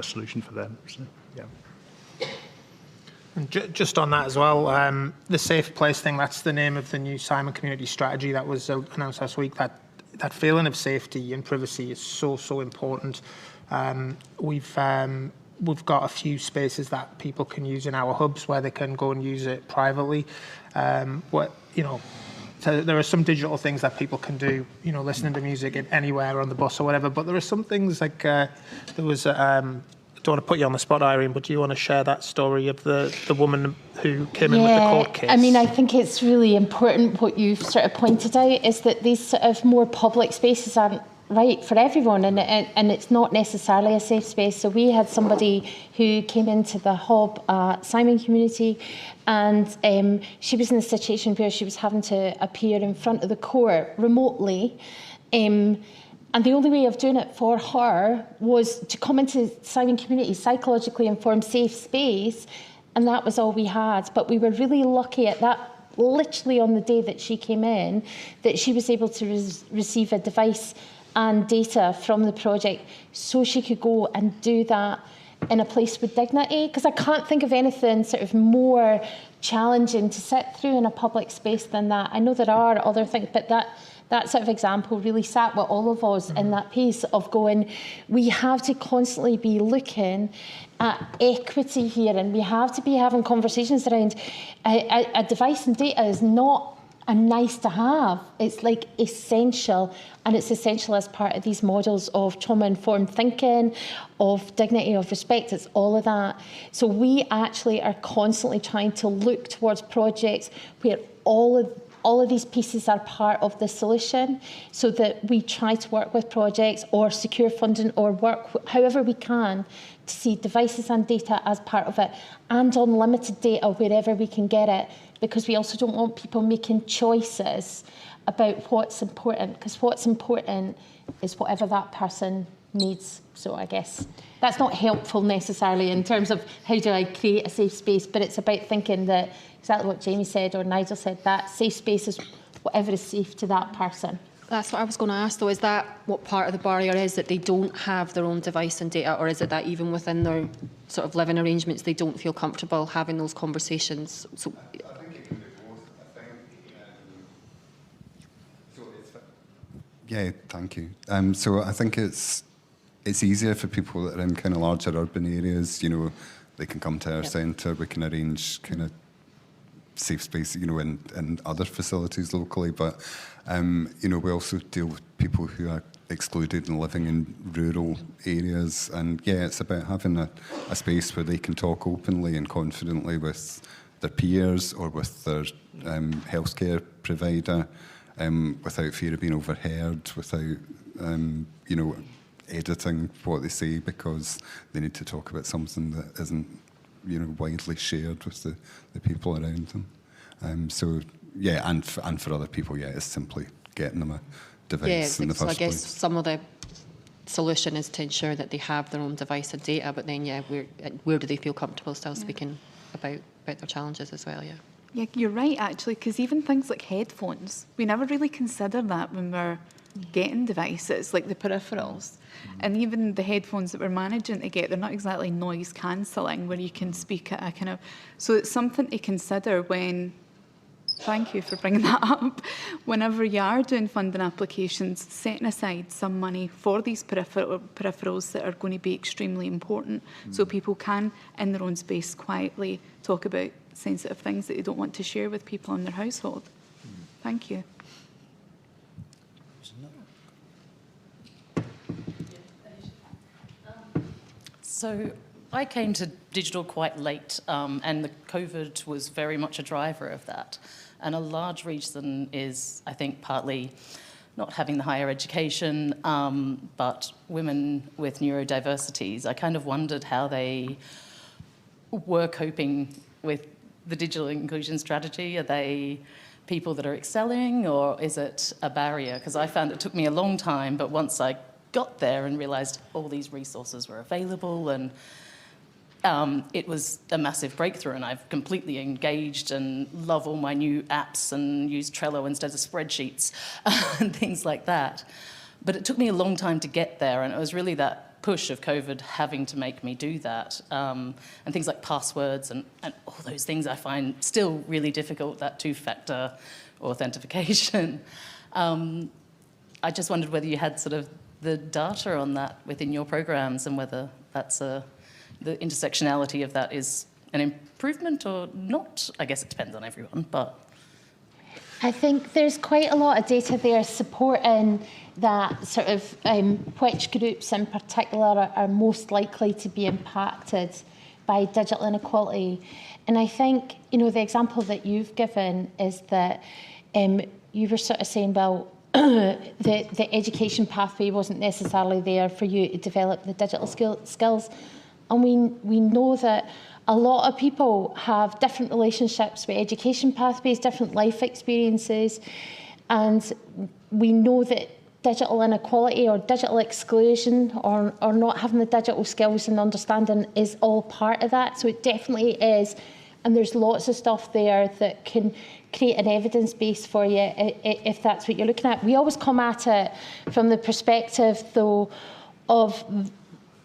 solution for them. So, yeah. And just on that as well, the safe place thing, that's the name of the new Simon Community strategy that was announced last week. That feeling of safety and privacy is so important. We've got a few spaces that people can use in our hubs where they can go and use it privately. So there are some digital things that people can do, listening to music anywhere on the bus or whatever. But there are some things like there was. I don't want to put you on the spot, Irene, but do you want to share that story of the woman who came in with the court case? I mean, I think it's really important what you've sort of pointed out is that these sort of more public spaces aren't right for everyone, and it's not necessarily a safe space. So we had somebody who came into the hub Simon Community, and she was in a situation where she was having to appear in front of the court remotely. And the only way of doing it for her was to come into Simon Community, psychologically informed, safe space, and that was all we had. But we were really lucky at that, literally on the day that she came in, that she was able to receive a device and data from the project so she could go and do that in a place with dignity. Because I can't think of anything sort of more challenging to sit through in a public space than that. I know there are other things, but that sort of example really sat with all of us in that piece of going, we have to constantly be looking at equity here, and we have to be having conversations around a device and data is not a nice to have. It's like essential, and it's essential as part of these models of trauma-informed thinking, of dignity, of respect. It's all of that. So we actually are constantly trying to look towards projects where all of these pieces are part of the solution, so that we try to work with projects or secure funding or work however we can to see devices and data as part of it, and unlimited data wherever we can get it, because we also don't want people making choices about what's important, because what's important is whatever that person needs. So I guess that's not helpful necessarily in terms of how do I create a safe space, but it's about thinking that exactly what Jamie said or Nigel said, that safe space is whatever is safe to that person. That's what I was going to ask, though. Is that what part of the barrier is, that they don't have their own device and data, or is it that even within their sort of living arrangements they don't feel comfortable having those conversations? So, I think it can be both. I think yeah, thank you. So I think it's easier for people that are in kind of larger urban areas. You know, they can come to our centre. We can arrange kind of safe space, you know, in other facilities locally. But you know, we also deal with people who are excluded and living in rural areas. And yeah, it's about having a space where they can talk openly and confidently with their peers or with their healthcare provider, without fear of being overheard, without you know, editing what they say because they need to talk about something that isn't, you know, widely shared with the people around them. So yeah, and for other people, yeah, it's simply getting them a device in the first place. So I guess some of the solution is to ensure that they have their own device and data, but then where do they feel comfortable still speaking about their challenges as well? Yeah, you're right, actually, because even things like headphones, we never really consider that when we're getting devices, like the peripherals. And even the headphones that we're managing to get, they're not exactly noise cancelling, where you can speak at a kind of... So it's something to consider when... Thank you for bringing that up. Whenever you are doing funding applications, setting aside some money for these peripherals that are going to be extremely important, so people can, in their own space, quietly talk about sensitive things that they don't want to share with people in their household. Thank you. So I came to digital quite late, and the COVID was very much a driver of that. And a large reason is, I think, partly not having the higher education, but women with neurodiversities. I kind of wondered how they were coping with the digital inclusion strategy. Are they people that are excelling, or is it a barrier? Because I found it took me a long time, but once I got there and realised all these resources were available, and it was a massive breakthrough, and I've completely engaged and love all my new apps and use Trello instead of spreadsheets and things like that. But it took me a long time to get there, and it was really that push of COVID having to make me do that. And things like passwords and all those things I find still really difficult, that two-factor authentication. I just wondered whether you had sort of the data on that within your programs, and whether that's the intersectionality of that is an improvement or not. I guess it depends on everyone, but... I think there's quite a lot of data there supporting that sort of which groups in particular are most likely to be impacted by digital inequality. And I think, you know, the example that you've given is that you were sort of saying, well, the education pathway wasn't necessarily there for you to develop the digital skills. And we know that a lot of people have different relationships with education pathways, different life experiences, and we know that digital inequality or digital exclusion or not having the digital skills and understanding is all part of that. So it definitely is, and there's lots of stuff there that can create an evidence base for you if that's what you're looking at. We always come at it from the perspective, though, of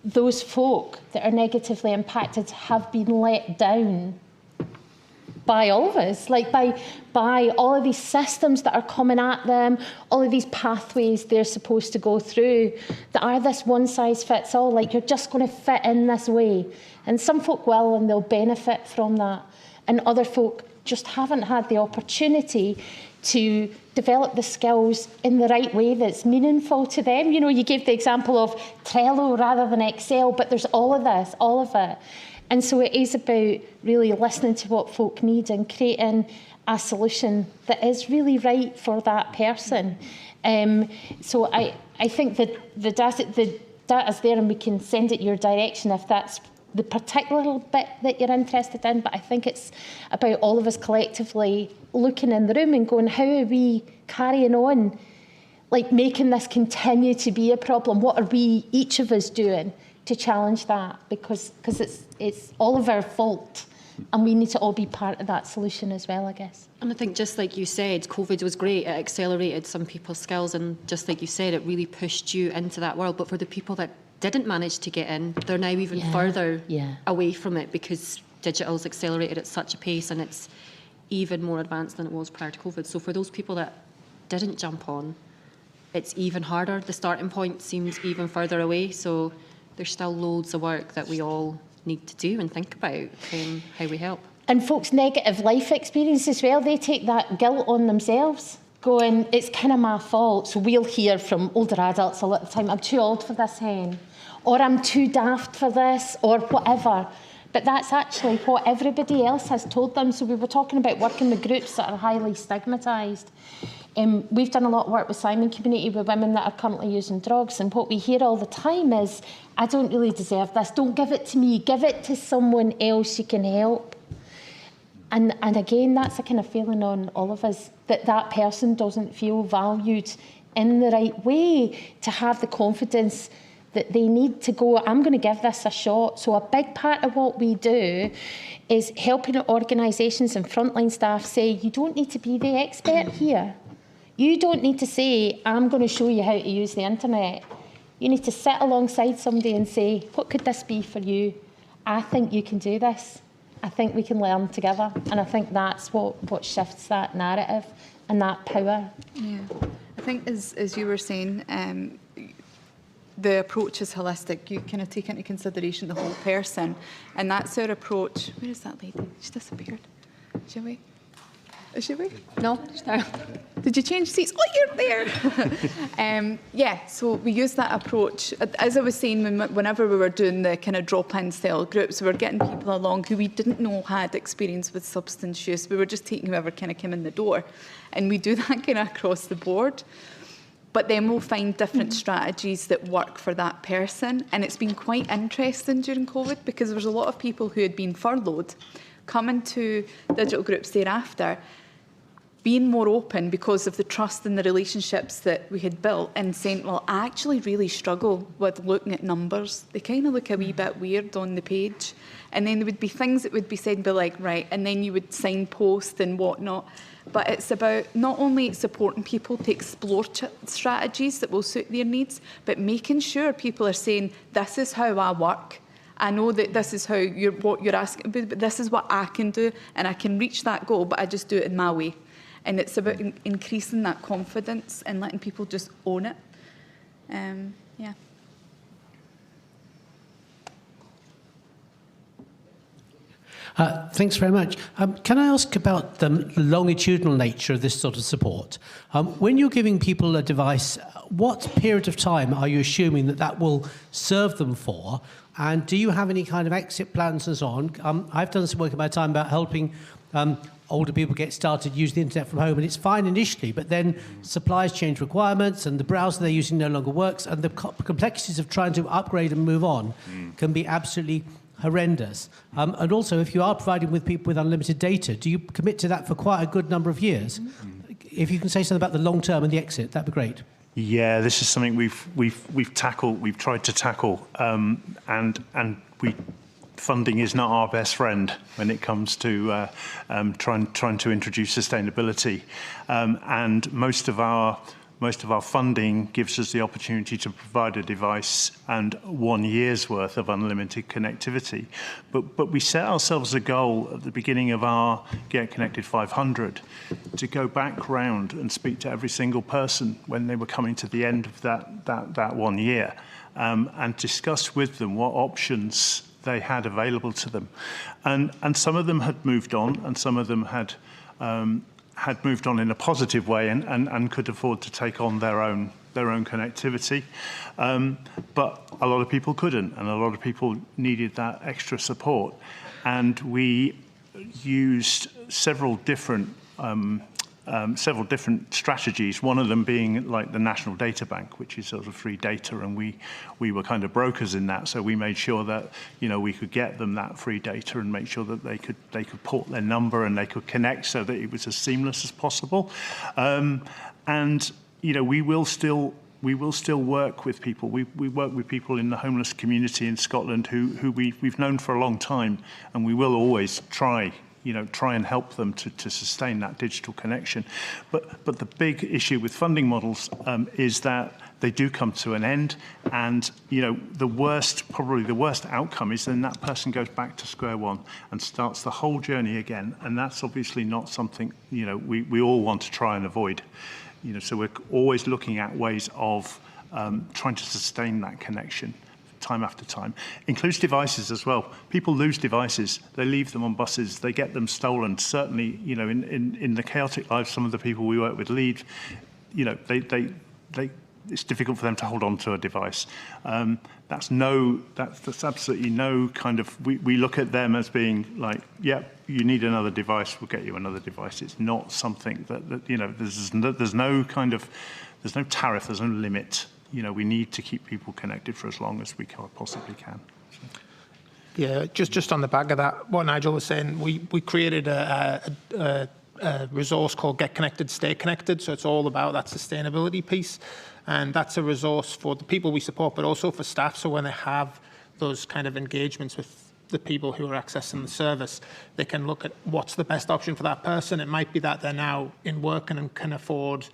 those folk that are negatively impacted have been let down by all of us, like by all of these systems that are coming at them, all of these pathways they're supposed to go through that are this one size fits all, like you're just going to fit in this way. And some folk will, and they'll benefit from that. And other folk just haven't had the opportunity to develop the skills in the right way that's meaningful to them. You know, you gave the example of Trello rather than Excel, but there's all of this, all of it. And so it is about really listening to what folk need and creating a solution that is really right for that person. So I think that the data's there and we can send it your direction if that's the particular bit that you're interested in, but I think it's about all of us collectively looking in the room and going, how are we carrying on, like making this continue to be a problem? What are we, each of us, doing to challenge that? Because it's all of our fault, and we need to all be part of that solution as well, I guess. And I think, just like you said, COVID was great. It accelerated some people's skills, and just like you said, it really pushed you into that world. But for the people that didn't manage to get in, they're now even further away from it, because digital's accelerated at such a pace and it's even more advanced than it was prior to COVID. So for those people that didn't jump on, it's even harder. The starting point seems even further away. So there's still loads of work that we all need to do and think about how we help. And folks' negative life experience as well, they take that guilt on themselves, going, it's kind of my fault. So we'll hear from older adults a lot of the time, I'm too old for this, hen, or I'm too daft for this, or whatever. But that's actually what everybody else has told them. So we were talking about working with groups that are highly stigmatised. We've done a lot of work with Simon Community with women that are currently using drugs, and what we hear all the time is, I don't really deserve this, don't give it to me, give it to someone else you can help. And again, that's a kind of feeling on all of us, that person doesn't feel valued in the right way to have the confidence that they need to go, I'm going to give this a shot. So a big part of what we do is helping organisations and frontline staff say, you don't need to be the expert here. You don't need to say, I'm going to show you how to use the internet. You need to sit alongside somebody and say, what could this be for you? I think you can do this. I think we can learn together. And I think that's what shifts that narrative and that power. Yeah, I think as you were saying, the approach is holistic. You kind of take into consideration the whole person. And that's our approach. Where is that lady? She disappeared. Shall we? Is she away? No, she's there. Did you change seats? Oh, you're there. Yeah, so we use that approach. As I was saying, whenever we were doing the kind of drop-in style groups, we were getting people along who we didn't know had experience with substance use. We were just taking whoever kind of came in the door. And we do that kind of across the board. But then we'll find different strategies that work for that person. And it's been quite interesting during COVID, because there was a lot of people who had been furloughed coming to digital groups thereafter, being more open because of the trust and the relationships that we had built, and saying, well, I actually really struggle with looking at numbers. They kind of look a wee bit weird on the page. And then there would be things that would be said, be like, right, and then you would signpost and whatnot. But it's about not only supporting people to explore strategies that will suit their needs, but making sure people are saying, this is how I work. I know that this is how what you're asking, but this is what I can do, and I can reach that goal, but I just do it in my way. And it's about increasing that confidence and letting people just own it. Yeah. Thanks very much. Can I ask about the longitudinal nature of this sort of support? When you're giving people a device, what period of time are you assuming that will serve them for? And do you have any kind of exit plans and so on? I've done some work in my time about helping older people get started using the internet from home, and it's fine initially, but then suppliers change requirements and the browser they're using no longer works, and the complexities of trying to upgrade and move on can be absolutely horrendous. And also, if you are providing with people with unlimited data, do you commit to that for quite a good number of years? If you can say something about the long term and the exit, that'd be great. Yeah, this is something we've tackled. We've tried to tackle, and funding is not our best friend when it comes to trying to introduce sustainability, and most of our funding gives us the opportunity to provide a device and 1 year's worth of unlimited connectivity. But we set ourselves a goal at the beginning of our Get Connected 500 to go back round and speak to every single person when they were coming to the end of that 1 year, and discuss with them what options they had available to them. And some of them had moved on, and some of them had had moved on in a positive way and could afford to take on their own connectivity. But a lot of people couldn't, and a lot of people needed that extra support. And we used several different strategies, one of them being like the National Data Bank, which is sort of free data, and we were kind of brokers in that, so we made sure that, you know, we could get them that free data and make sure that they could port their number and they could connect so that it was as seamless as possible. And, you know, we will still work with people. We work with people in the homeless community in Scotland who we've known for a long time, and we will always try and help them to sustain that digital connection. But the big issue with funding models is that they do come to an end, and, you know, probably the worst outcome is then that person goes back to square one and starts the whole journey again, and that's obviously not something, you know, we all want to try and avoid. You know, so we're always looking at ways of trying to sustain that connection time after time. Includes devices as well. People lose devices. They leave them on buses. They get them stolen. Certainly, you know, in the chaotic lives some of the people we work with lead, you know, it's difficult for them to hold on to a device. That's absolutely no kind of, we look at them as being like, yeah, you need another device, we'll get you another device. It's not something that you know, there's no tariff, there's no limit. You know, we need to keep people connected for as long as we possibly can. So. Yeah, just on the back of that, what Nigel was saying, we created a resource called Get Connected, Stay Connected. So it's all about that sustainability piece. And that's a resource for the people we support, but also for staff. So when they have those kind of engagements with the people who are accessing the service, they can look at what's the best option for that person. It might be that they're now in work and can afford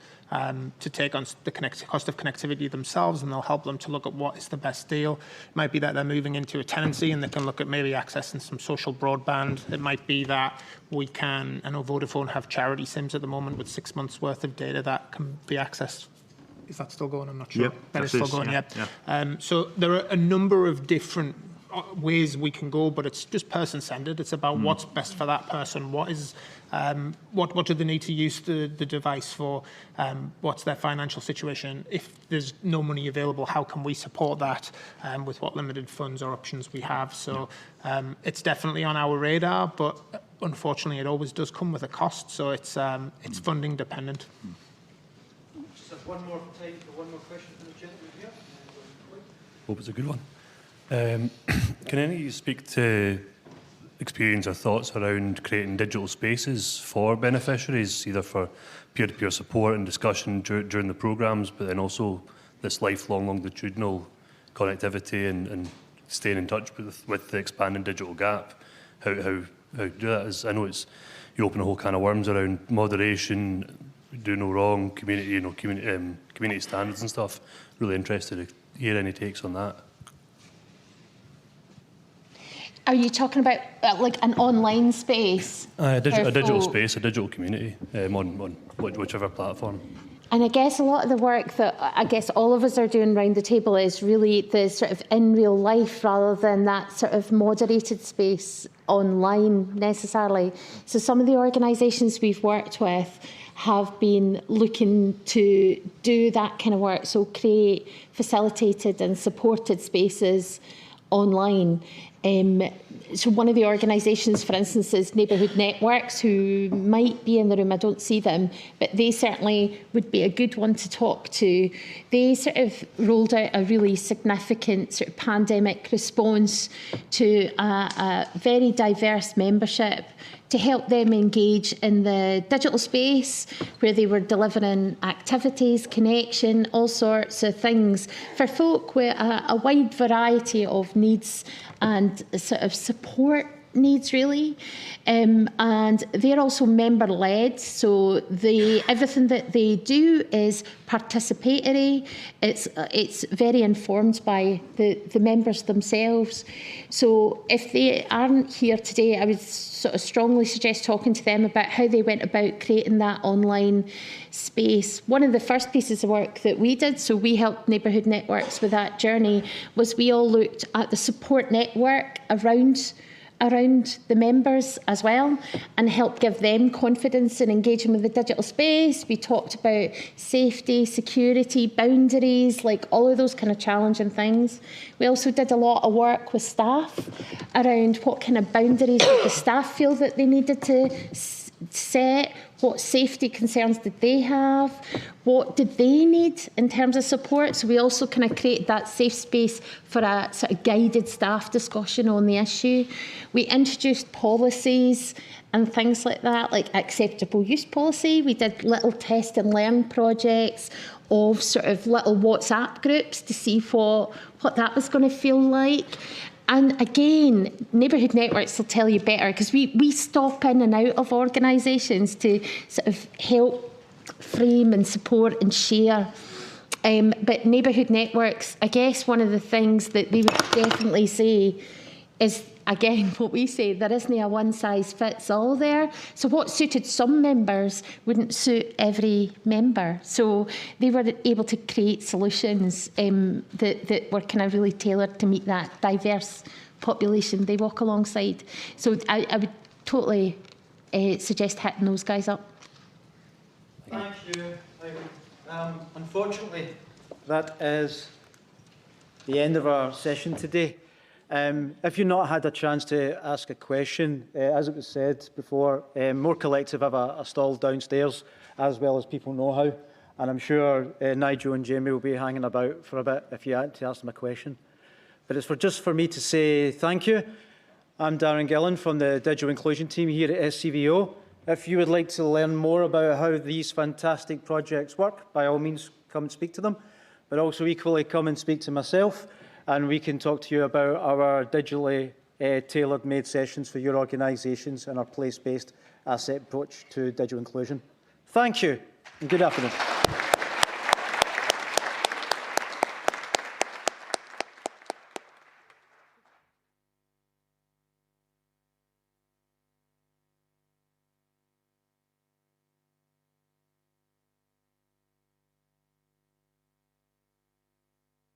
to take on the cost of connectivity themselves, and they'll help them to look at what is the best deal. It might be that they're moving into a tenancy and they can look at maybe accessing some social broadband. It might be that we can, I know Vodafone have charity SIMs at the moment with 6 months worth of data that can be accessed. Is that still going? I'm not sure. Yep, that is still going, yeah. So there are a number of different ways we can go, but it's just person-centered. It's about what's best for that person. What is, what do they need to use the device for? What's their financial situation? If there's no money available, how can we support that with what limited funds or options we have? So it's definitely on our radar, but unfortunately, it always does come with a cost. So it's funding dependent. Just have one more time for one more question from the gentleman here. Hope it's a good one. Can any of you speak to experience or thoughts around creating digital spaces for beneficiaries, either for peer-to-peer support and discussion during the programmes, but then also this lifelong longitudinal connectivity and staying in touch with the expanding digital gap? How do that? Is, I know you open a whole can of worms around moderation, do no wrong, community standards and stuff. Really interested to hear any takes on that. Are you talking about like an online space? A digital space, a digital community on whichever platform. And I guess a lot of the work that I guess all of us are doing around the table is really the sort of in real life rather than that sort of moderated space online necessarily. So some of the organisations we've worked with have been looking to do that kind of work, so create facilitated and supported spaces online. So one of the organisations, for instance, is Neighbourhood Networks, who might be in the room. I don't see them, but they certainly would be a good one to talk to. They sort of rolled out a really significant sort of pandemic response to a very diverse membership to help them engage in the digital space where they were delivering activities, connection, all sorts of things for folk with a wide variety of needs and sort of support needs really. And they're also member-led, so everything that they do is participatory. It's very informed by the members themselves. So if they aren't here today, I would sort of strongly suggest talking to them about how they went about creating that online space. One of the first pieces of work that we did, so we helped Neighbourhood Networks with that journey, was we all looked at the support network around around the members as well and help give them confidence in engaging with the digital space. We talked about safety, security, boundaries, like all of those kind of challenging things. We also did a lot of work with staff around what kind of boundaries did the staff feel that they needed to set, what safety concerns did they have, what did they need in terms of support. So we also kind of created that safe space for a sort of guided staff discussion on the issue. We introduced policies and things like that, like acceptable use policy. We did little test and learn projects of sort of little WhatsApp groups to see what that was going to feel like. And again, neighbourhood networks will tell you better, because we stop in and out of organisations to sort of help frame and support and share. But neighbourhood networks, I guess one of the things that they would definitely say is, again, what we say, there isn't a one-size-fits-all there. So what suited some members wouldn't suit every member. So they were able to create solutions that were kind of really tailored to meet that diverse population they walk alongside. So I would totally suggest hitting those guys up. Thank you. Unfortunately, that is the end of our session today. If you've not had a chance to ask a question, as it was said before, More Collective have a stall downstairs, as well as People Know How, and I'm sure Nigel and Jamie will be hanging about for a bit if you had to ask them a question. But it's just for me to say thank you. I'm Darren Gillen from the Digital Inclusion team here at SCVO. If you would like to learn more about how these fantastic projects work, by all means come and speak to them, but also equally come and speak to myself, and we can talk to you about our digitally tailored-made sessions for your organisations and our place-based asset approach to digital inclusion. Thank you, and good afternoon.